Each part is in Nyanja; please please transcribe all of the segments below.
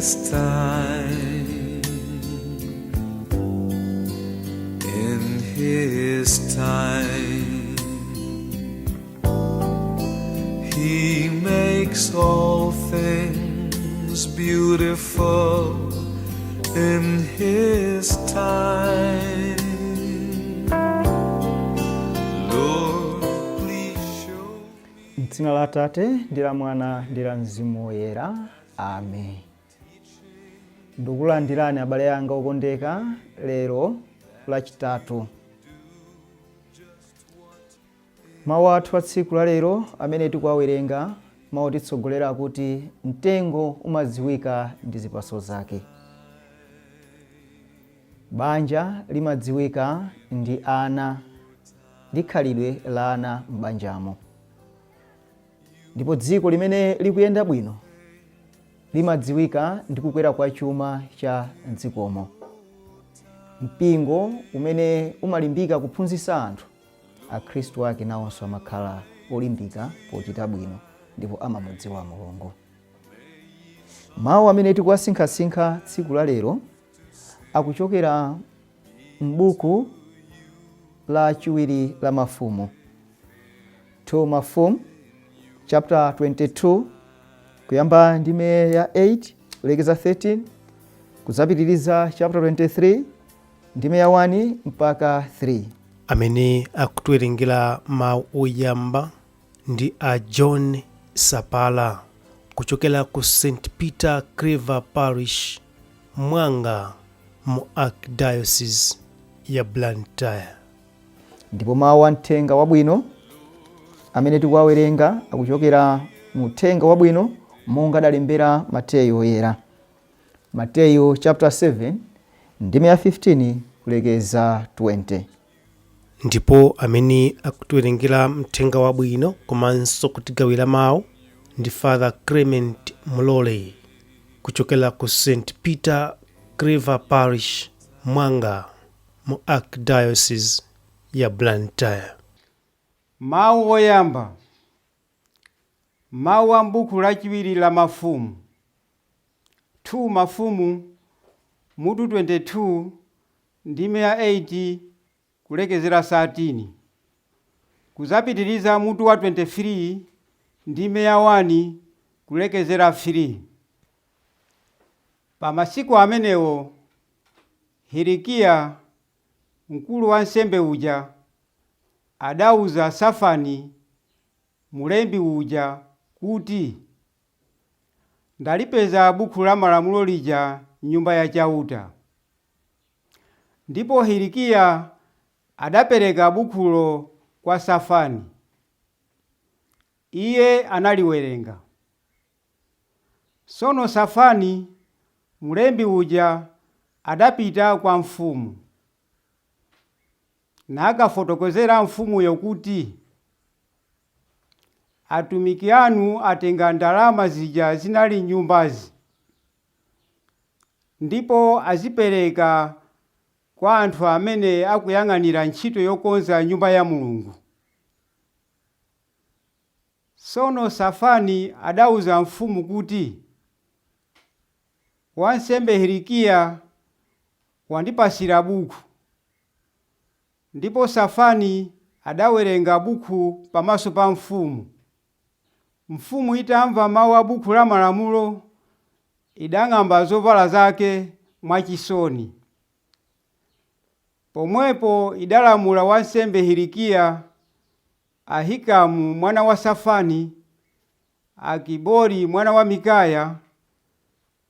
his time, in his time, he makes all things beautiful in his time. Lord, please show me. M'dzina la Atate ndi la Mwana ndi la Mzimu Woyera. Amen. Ndikulandirani abale anga okondeka lero lachitatu. Mawu athu a tsiku la lero amene tikuwawerenga mawu titsogolera kuti mtengo umadziwika ndi zipatso zake. Banja limadziwika ndi ana, ndi khalidwe la ana m'banjamo. Ndipo dziko limene likuyenda bwino limadziwika ndi kukwera kwa chuma cha dzikomo. Mpingo umene umalimbika kuphunzitsa anthu, akhristu ake nawonso amakhala olimbika pochita bwino ndipo amamudziwa Mulungu. Mawu amene tikuwasinkhasinkha tsiku la lero akuchokera m'buku la chiwiri la Mafumu, 2 Mafumu chapter 22 kuyamba ndime ya 8 kulekeza 13 kuzapitiriza chapter 23 ndime ya 1 mpaka 3. Amene akutiwerengera mawu oyamba ndi a John Sapala kuchokera ku St Peter Clever Parish, Mwanga, mu Archdiocese ya Blantyre. Ndipo mawu amthenga wabwino amene tikuwawerenga akuchokera mu uthenga wabwino monga adalembera Mateyu Oyera. Mateyu chapter 7 ndime ya 15 kulekeza 20. Ndipo amene akutiwerengera mthenga wabwino komanso kutigawira mawu ndi Fr Clement Mulole kuchokera ku St Peter Clever Parish, Mwanga, mu Archdiocese ya Blantyre. Mawu oyamba. Mawu a m'buku lachiwiri la Mafumu, 2 Mafumu mutu 22 ndime ya 8 kulekezera 13 kuzapitiriza mutu wa 23 ndime ya 1 kulekezera 3. Pa masiku amenewo Hilikiya mkulu wa nsembe uja adauza Safani mulembi uja kuti, ndalipeza buku la malamulo lija m'nyumba ya chauta. Ndipo Hilikiya adapereka bukulo kwa Safani. Iye analiwerenga. Sono Safani mulembi uja adapita kwa mfumu, nakafotokozera mfumuyo kuti, atumiki anu atenga ndalama zija zinali nyumbazi, ndipo azipereka kwa anthu amene akuyang'anira ntchito yokonza nyumba ya Mulungu. Sono Safani adauza mfumu kuti, wansembe Hilikiya wandipasira buku. Ndipo Safani adawerenga buku pamaso pa mfumu. Mfumu itamva mawu a buku la malamulo idang'amba zovala zake mwachisoni. Pomwepo idalamula wansembe Hilikiya, Ahikamu mwana wa Safani, Akibori mwana wa Mikaya,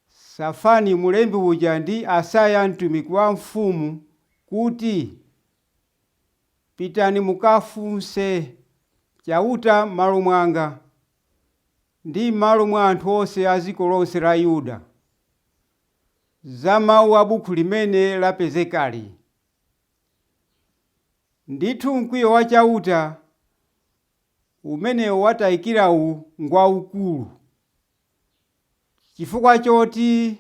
Safani mulembi uja ndi Asaya mtumiki wa mfumu kuti, pitani mukafunse chauta m'malo mwanga ndi m'malo mwa anthu onse a dziko lonse la Yuda za mawu a buku limene lapezekali. Ndithu mkwiyo wa chauta umenewo watayikirawu ngwaukulu, chifukwa choti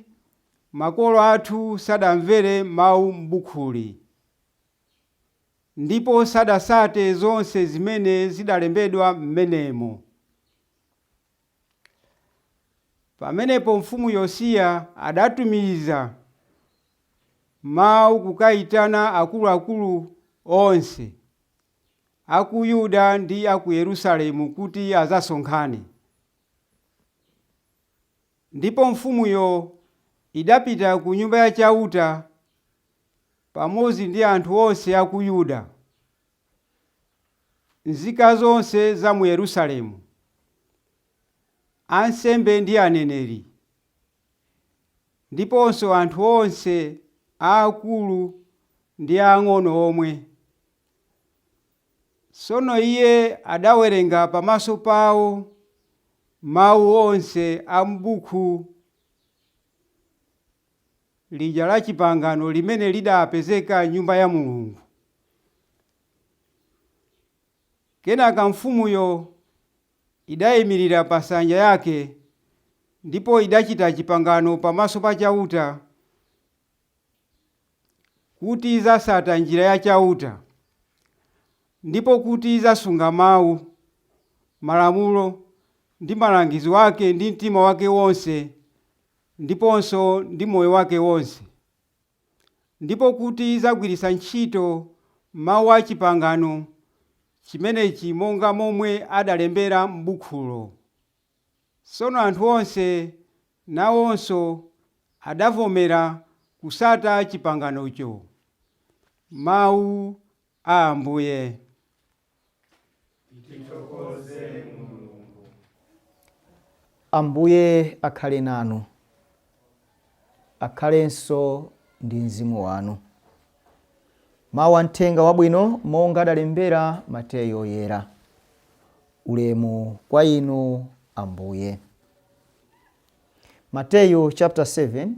makolo athu sadamvere mawu m'bukuli, ndipo sadasate zonse zimene zidalembedwa m'menemo. Pamenepo mfumu Yosiya adatumiza mawu kukayitana akuluakulu onse aku Yuda ndi aku Yerusalemu kuti azasonkhane. Ndipo mfumuyo idapita ku nyumba ya chauta pamodzi ndi anthu onse aku Yuda, nzika zonse za mu Yerusalemu, ansembe ndi aneneri, ndiponso anthu onse aakulu ndi ang'ono omwe. Tsono iye adawerenga pamaso pawo mawu onse a m'buku lija la chipangano limene lidapezeka m'nyumba ya Mulungu. Kenaka mfumuyo idayimirira pa nsanja yake ndipo idachita chipangano pamaso pa chauta kuti izasata njira ya chauta, ndipo kuti izasunga mawu, malamulo ndi malangizo ake ndi mtima wake wonse ndiponso ndi moyo wake wonse, ndipo kuti izagwiritsa ntchito mawu a chipangano chimenechi monga momwe adalembera m'bukulo. Tsono anthu onse nawonso adavomera kusata chipanganocho. Mawu a Ambuye. Ambuye akhale nanu, akhalenso ndi mzimu wanu. Mawu amthenga wabwino monga adalembera Mateyu oyera. Ulemu kwa inu Ambuye. Mateyu chapter 7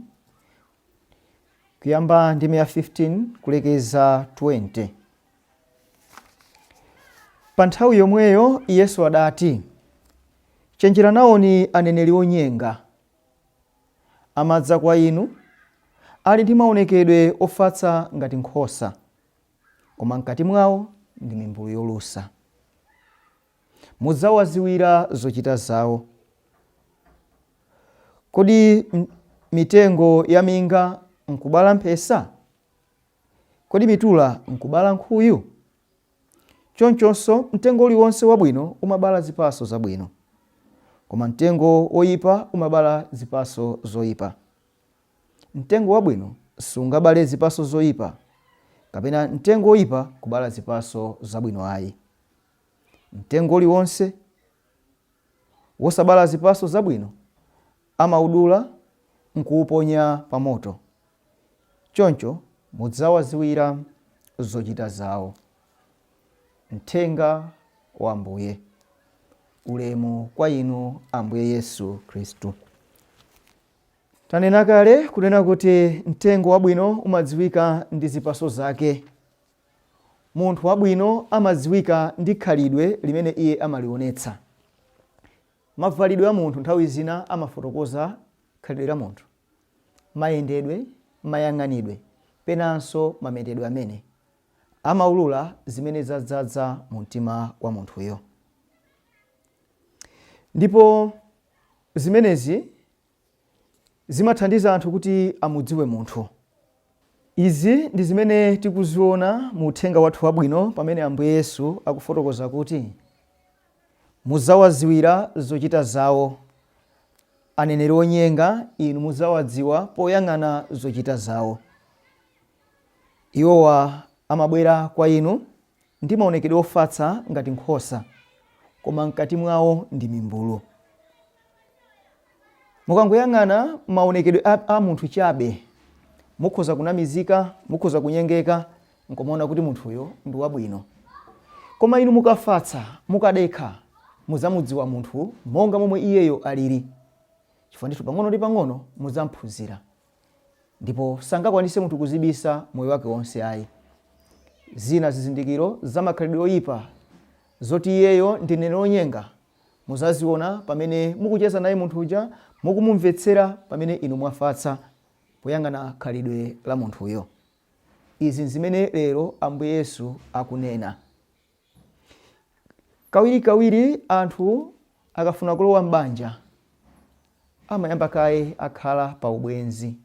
kuyamba ndime ya 15 kulekeza 20. Pa nthawi yomweyo Yesu adati, chenjera nawoni aneneri onyenga. Amadza kwa inu, ali ndi maonekedwe ofatsa ngati nkhosa, koma mkati mwawo ndi mimbulu yolusa. Mudzawadziwira zochita zawo. Kodi mitengo ya minga nkubala mphesa? Kodi mitula nkubala nkhuyu? Chonchonso mtengo uliwonse wabwino umabala zipatso zabwino, koma mtengo oyipa umabala zipatso zoyipa. Mtengo wabwino sungabale zipatso zoyipa, kapena mtengo oyipa kubala zipatso zabwino ayi. Mtengo uliwonse wosabala zipatso zabwino amaudula nkuuponya pa moto. Choncho mudzawadziwira zochita zawo. Mthenga wa Ambuye. Ulemu kwa inu Ambuye Yesu Khristu. Tanena kale kunena kuti mtengo wabwino umadziwika ndi zipatso zake. Munthu wabwino amadziwika ndi khalidwe limene iye amalionetsa. Mavalidwe a munthu nthawi zina amafotokoza khalidwe la munthu, mayendedwe, mayang'anidwe, penanso mametedwe amene amaulula zimene zadzaza mu mtima wa munthuyo. Ndipo zimenezi zimathandiza anthu kuti amudziwe munthu. Izi ndi zimene tikuziona mu uthenga wathu wabwino pamene Ambuye Yesu akufotokoza kuti mudzawadziwira zochita zawo. Aneneri onyenga inu mudzawadziwa poyang'ana zochita zawo. Iwowa amabwera kwa inu ndi maonekedwe ofatsa ngati nkhosa, koma mkati mwawo ndi mimbulu. Mukangoyang'ana maonekedwe a munthu chabe, mukhoza kunamizika, mukhoza kunyengeka, nkomaona kuti munthuyo ndi wabwino. Koma inu mukafatsa, mukadekha, mudzamudziwa munthu monga momwe iyeyo alili. Chifukwa ndithu pang'ono ndi pang'ono mudzamphunzira. Ndipo sangakwanise munthu kuzibisa moyo wake wonse ayi. Zina zizindikiro za makhalidwe oyipa zoti iyeyo ndi mneneri onyenga muzaziona pamene mukucheza naye munthu uja, mukumumvetsera pamene inu mwafatsa poyang'ana khalidwe la munthuyo. Izi zimene lero Ambuye Yesu akunena. Kawirikawiri anthu akafuna kulowa m'banja amayamba kaye akhala pa ubwenzi.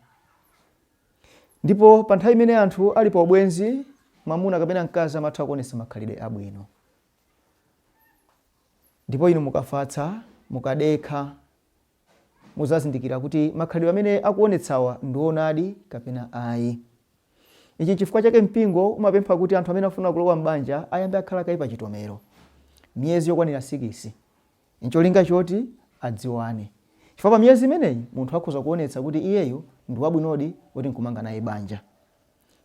Ndipo pa nthawi imene anthu ali pa ubwenzi, mwamuna kapena mkazi amatha kuonesa makhalidwe abwino. Ndipo inu mukafatsa, mukadekha, muzazindikira kuti makhalidwe amene akuonetsawa ndionadi kapena ayi. Ichi chifukwa chake mpingo umapempha kuti anthu amene afuna kulowa m'banja ayambe akhala kaye pa chitomero miyezi yokwanira 6, ncholinga choti adziwane. Chifukwa pa miyezi imeneyi munthu akhoza kuonetsa kuti iyeyo ndi wabwinodi kuti nkumanga naye banja.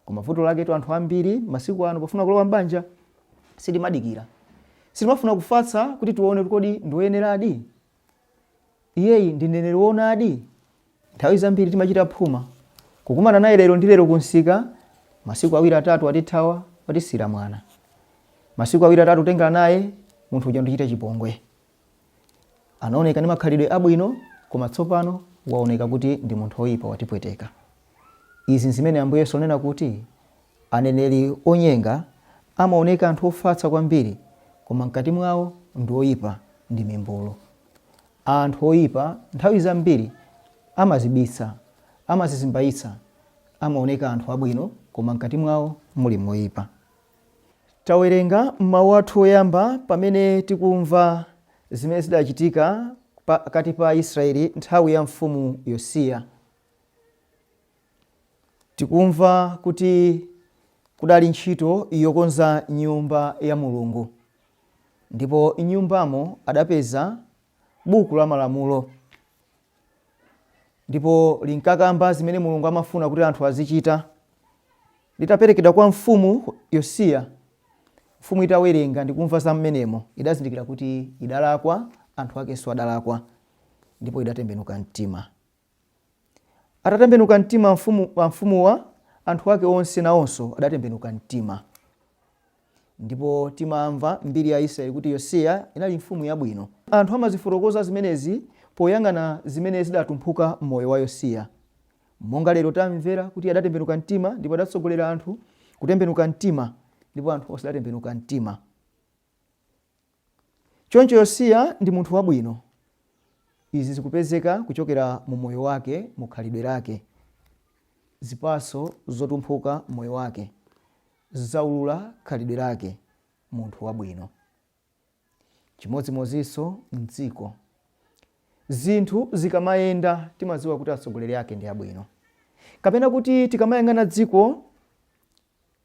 Koma vuto lake anthu ambiri masiku ano pofuna kulowa m'banja sitimadikira. Sitimafuna kufatsa kuti tione kodi ndiwoyeneradi, iyeyi ndi mneneri woonadi. Nthawi zambiri timachita phuma kukumana naye lero ndi lero kunsika, masiku awiri atatu atithawa watisira mwana, masiku awiri atatu tengera naye munthu uja ndichite chipongwe. Anaoneka ndi makhalidwe abwino, koma tsopano waoneka kuti ndi munthu oyipa watipweteka. Izi zimene Ambuye Yesu anena kuti aneneri onyenga amaoneka anthu ofatsa kwambiri, koma mkati mwawo ndi oyipa ndi mimbulu. Anthu oyipa nthawi zambiri amazibisa, amazizimbaitsa, amaoneka anthu abwino, koma mkati mwawo muli moyipa. Tawerenga mawu athu oyamba pamene tikumva zimene zidachitika pakati pa Israeli nthawi ya mfumu Yosiya. Tikumva kuti kudali ntchito yokonza nyumba ya Mulungu, ndipo nyumbamo adapeza buku la malamulo, ndipo linkakamba zimene Mulungu amafuna kuti anthu azichita. Litaperekedwa kwa mfumu Yosiya, mfumu itawerenga ndikumva za mmenemo, idazindikira kuti idalakwa, anthu akenso adalakwa, ndipo idatembenuka mtima. Atatembenuka mtima mfumuwa, anthu ake onse nawonso adatembenuka mtima. Ndipo timamva mbiri ya Israeli kuti Yosiya inali mfumu yabwino. Anthu amazifotokoza zimenezi poyang'ana zimene zidatumphuka m'moyo wa Yosiya. Monga lero tamvera kuti adatembenuka mtima, ndipo adatsogolera anthu kutembenuka mtima, ndipo anthu onse adatembenuka mtima. Choncho Yosiya ndi munthu wabwino. Izi zikupezeka kuchokera mu moyo wake, mu khalidwe lake. Zipaso zotumphuka moyo wake zaulula khalidwe lake, munthu wabwino. Chimodzimodzinso mdziko, zinthu zikamayenda timadziwa kuti atsogoleri ake ndi abwino. Kapena kuti tikamayang'ana dziko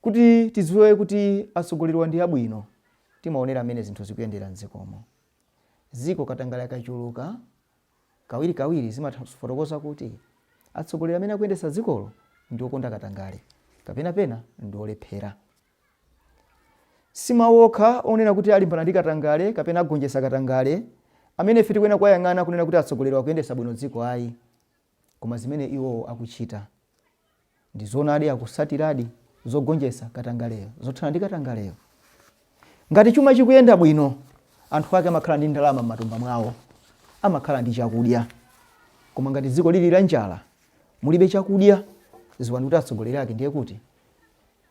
kuti tidziwe kuti atsogoleri ndi abwino, timaonera amene zinthu zikuyendera mdzikomo. Dziko katangale kachuluka, kawirikawiri zimafotokoza kuti atsogoleri amene akuyendetsa dzikolo ndi okonda katangale, kapena pena ndi olephera. Simawokha onena kuti alimbana ndi katangale kapena agonjetsa katangale amene ife tikuyenera kuyang'ana kunena kuti atsogoleri akuyendetsa bwino dziko ayi, koma zimene iwo akuchita ndi zoonadi, akusatiradi zogonjetsa katangaleyo, zothana ndi katangaleyo. Ngati chuma chikuyenda bwino, anthu ake amakhala ndi ndalama m'matumba mwawo, amakhala ndi chakudya. Koma ngati dziko lili la njala, mulibe chakudya, ziwani kuti atsogoleri ake ndiye kuti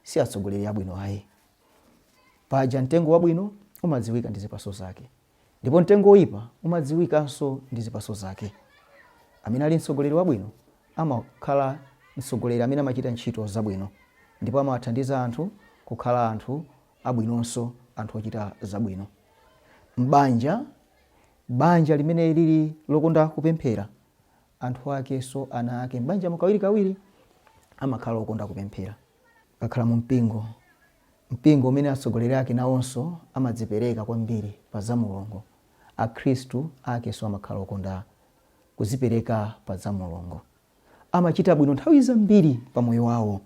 si atsogoleri abwino ayi. Paja mtengo wabwino umadziwika ndi zipaso zake, ndipo mtengo oyipa umadziwikanso ndi zipaso zake. Amene ali mtsogoleri wabwino amakhala mtsogoleri amene amachita ntchito zabwino, ndipo amawathandiza anthu kukhala anthu abwinonso, anthu ochita zabwino. Banja limene lili lokonda kupemphera, anthu akenso, ana ake m'banja kawirikawiri amakhala okonda kupemphera. Kakhala mu mpingo umene atsogoleri ake nawonso amadzipereka kwambiri pa za Mulungu, akhristu akenso amakhala okonda kuzipereka pa za Mulungu, amachita bwino nthawi zambiri pa moyo wawo.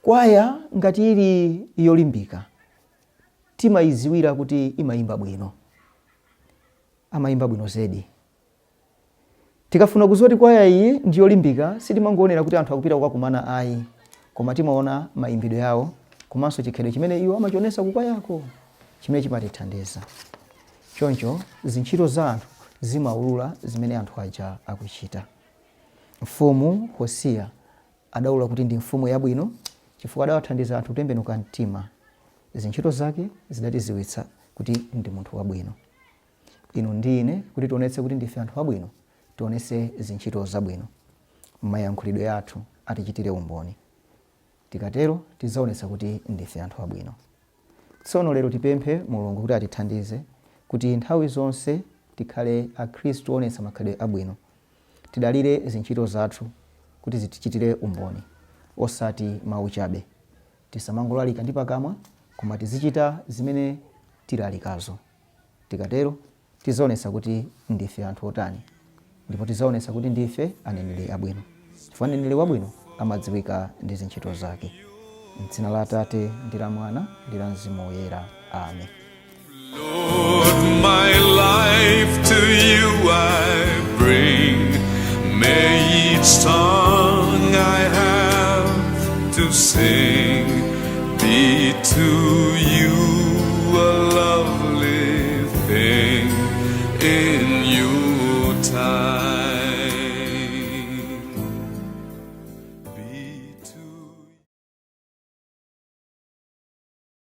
Kwaya ngati ili yolimbika, timayidziwira kuti imayimba bwino, amayimba bwino zedi. Tikafuna kudziwa kuti kwaya iyi ndi yolimbika, sitimangoonera kuti anthu akupita kukakumana ayi, koma timaona mayimbidwe yawo, komanso chikhalidwe chimene iwo amachionesa kukwayako, chimene chimatithandiza. Choncho zintchito za anthu zimaulula zimene anthu aja akuchita. Mfumu Yosiya adaulula kuti ndi mfumu yabwino chifukwa adawathandiza anthu kutembenuka mtima. Zintchito zake zidatidziwitsa kuti ndi munthu wabwino. Inu ndi ine kuti tionetse kuti ndife anthu abwino, tionese zintchito zabwino m'mayankhulidwe athu, atichitire umboni. Tikatero tizaonesa kuti ndife anthu abwino. Tsono lero tipemphe Mulungu kuti atithandize kuti nthawi zonse tikhale akhristu onesa makhalidwe abwino. Tidalire zintchito zathu kuti zitichitire umboni, osati mawu chabe. Tisamangolalika ndi pakamwa, koma tizichita zimene tilalikazo. Tikatero tizaonesa kuti ndife anthu otani, ndipo tizaonesa kuti ndife aneneri abwino. Chifukwa aneneri wabwino amadziwika ndi zintchito zake. M'dzina la Atate ndi la Mwana ndi la Mzimu Woyera. Amen. Lord, my life to you I bring. May each song I have to sing be to you a lovely thing. In you